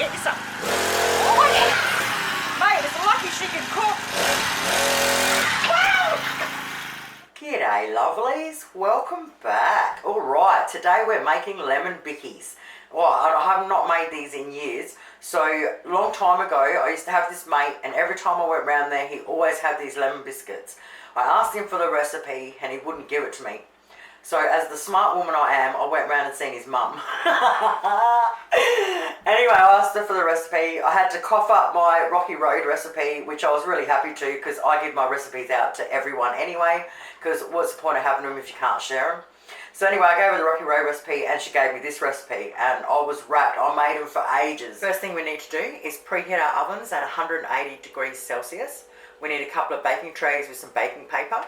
get you some. Oh, yeah. Mate, it's lucky she can cook. Wow! G'day, lovelies. Welcome back. All right, today we're making lemon bickies. Well, I have not made these in years. So, a long time ago, I used to have this mate, and every time I went round there, he always had these lemon biscuits. I asked him for the recipe, and he wouldn't give it to me. So, as the smart woman I am, I went round and seen his mum. Anyway, I asked her for the recipe. I had to cough up my Rocky Road recipe, which I was really happy to, because I give my recipes out to everyone anyway, because what's the point of having them if you can't share them? So anyway, I gave her the Rocky Road recipe and she gave me this recipe and I was wrapped. I made them for ages. First thing we need to do is preheat our ovens at 180 degrees Celsius. We need a couple of baking trays with some baking paper.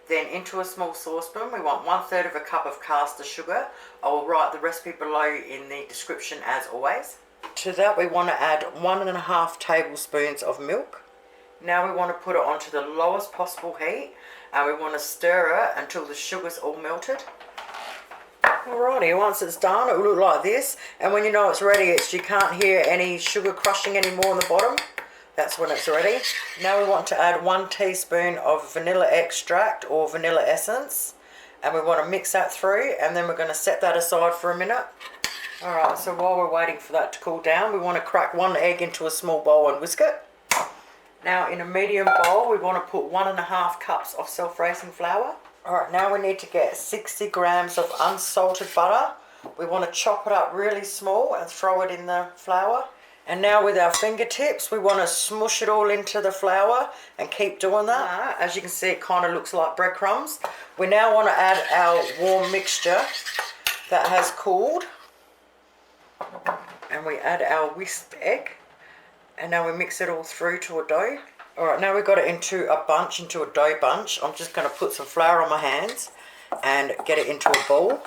Then into a small saucepan, we want 1/3 of a cup of caster sugar. I will write the recipe below in the description as always. To that we want to add 1.5 tablespoons of milk. Now we want to put it onto the lowest possible heat and we want to stir it until the sugar's all melted. Alrighty, once it's done, it will look like this. And when you know it's ready, you can't hear any sugar crushing anymore on the bottom. That's when it's ready. Now we want to add 1 teaspoon of vanilla extract or vanilla essence. And we want to mix that through and then we're going to set that aside for a minute. Alright, so while we're waiting for that to cool down, we want to crack 1 egg into a small bowl and whisk it. Now in a medium bowl, we want to put 1.5 cups of self-raising flour. Alright, now we need to get 60 grams of unsalted butter. We want to chop it up really small and throw it in the flour. And now with our fingertips, we want to smush it all into the flour and keep doing that. As you can see, it kind of looks like breadcrumbs. We now want to add our warm mixture that has cooled. And we add our whisked egg. And now we mix it all through to a dough. Alright, now we've got it into a bunch, into a dough bunch. I'm just going to put some flour on my hands and get it into a bowl.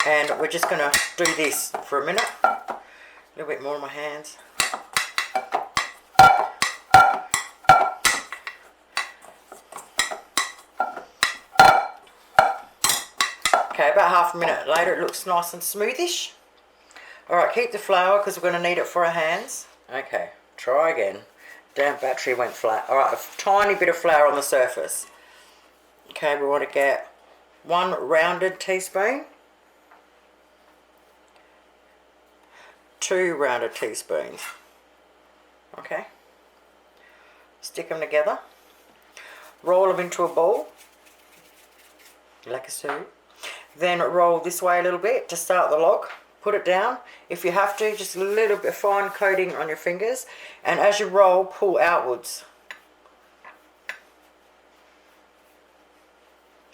And we're just going to do this for a minute. A little bit more on my hands. Okay, about half a minute later it looks nice and smoothish. Alright, keep the flour because we're going to need it for our hands. Okay, try again. Damn, battery went flat. Alright, a tiny bit of flour on the surface. Okay, we want to get 1 rounded teaspoon. 2 rounded teaspoons. Okay. Stick them together. Roll them into a ball. Like so. Then roll this way a little bit to start the log. Put it down. If you have to, just a little bit of fine coating on your fingers. And as you roll, pull outwards.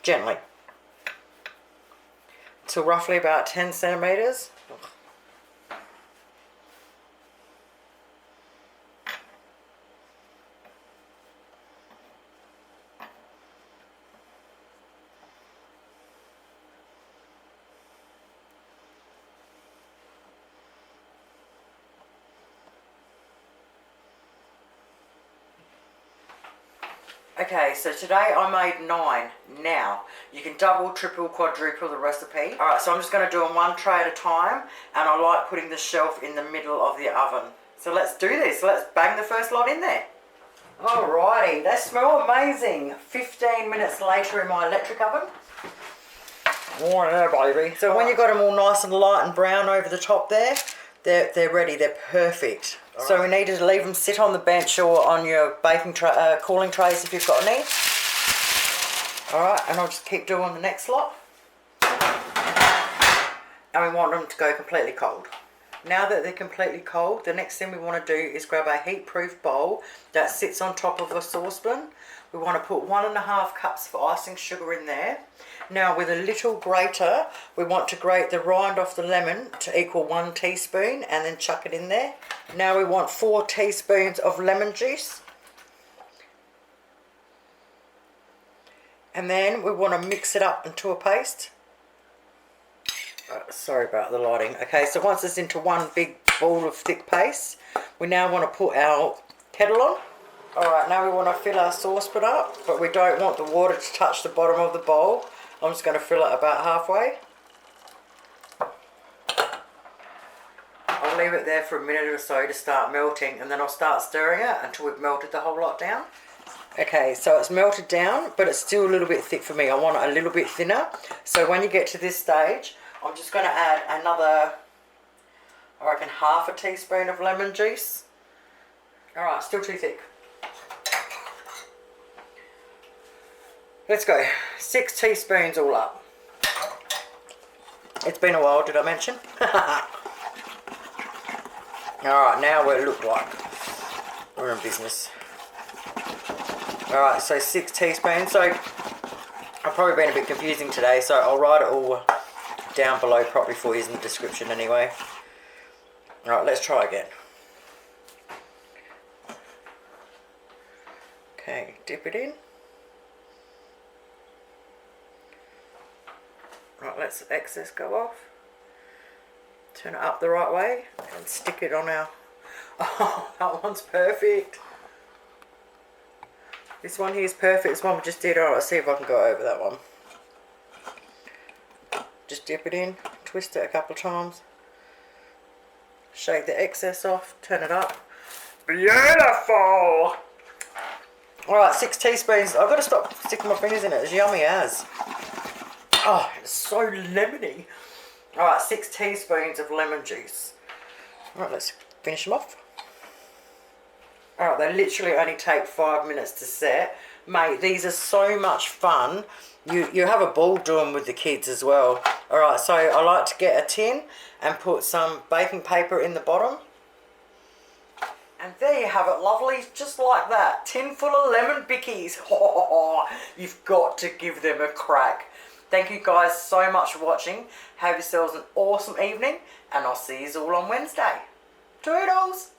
Gently. Till roughly about 10 centimeters. Okay, so today I made 9. Now, you can double, triple, quadruple the recipe. Alright, so I'm just going to do them 1 tray at a time, and I like putting the shelf in the middle of the oven. So let's do this. Let's bang the first lot in there. Alrighty, they smell amazing. 15 minutes later in my electric oven. Oh yeah, baby. So when you've got them all nice and light and brown over the top there, they're ready, they're perfect. So we need to leave them sit on the bench or on your baking cooling trays if you've got any. Alright, and I'll just keep doing the next lot. And we want them to go completely cold. Now that they're completely cold, the next thing we want to do is grab a heat-proof bowl that sits on top of a saucepan. We want to put 1.5 cups of icing sugar in there. Now with a little grater, we want to grate the rind off the lemon to equal 1 teaspoon and then chuck it in there. Now we want 4 teaspoons of lemon juice. And then we want to mix it up into a paste. Sorry about the lighting. Okay, so once it's into one big ball of thick paste, we now want to put our kettle on. Alright, now we want to fill our saucepan up, but we don't want the water to touch the bottom of the bowl. I'm just going to fill it about halfway. I leave it there for a minute or so to start melting, and then I'll start stirring it until we've melted the whole lot down. Okay, so it's melted down, but it's still a little bit thick for me. I want it a little bit thinner. So when you get to this stage, I'm just going to add another, I reckon, half a teaspoon of lemon juice. Alright, still too thick. Let's go. 6 teaspoons all up. It's been a while, did I mention? Alright, now we look like we're in business. Alright, so 6 teaspoons. So I've probably been a bit confusing today, so I'll write it all down below properly for you in the description anyway. Alright, let's try again. Okay, dip it in. Right, let the excess go off. Turn it up the right way and stick it on our... Oh, that one's perfect. This one here is perfect. This one we just did. Alright, let's see if I can go over that one. Just dip it in, twist it a couple of times. Shake the excess off, turn it up. Beautiful! Alright, 6 teaspoons. I've got to stop sticking my fingers in it. It's yummy as. Oh, it's so lemony. Alright, 6 teaspoons of lemon juice. Alright, let's finish them off. Alright, they literally only take 5 minutes to set. Mate, these are so much fun. You have a ball doing with the kids as well. Alright, so I like to get a tin and put some baking paper in the bottom. And there you have it, lovely, just like that. Tin full of lemon bickies. Oh, you've got to give them a crack. Thank you guys so much for watching. Have yourselves an awesome evening, and I'll see you all on Wednesday. Toodles!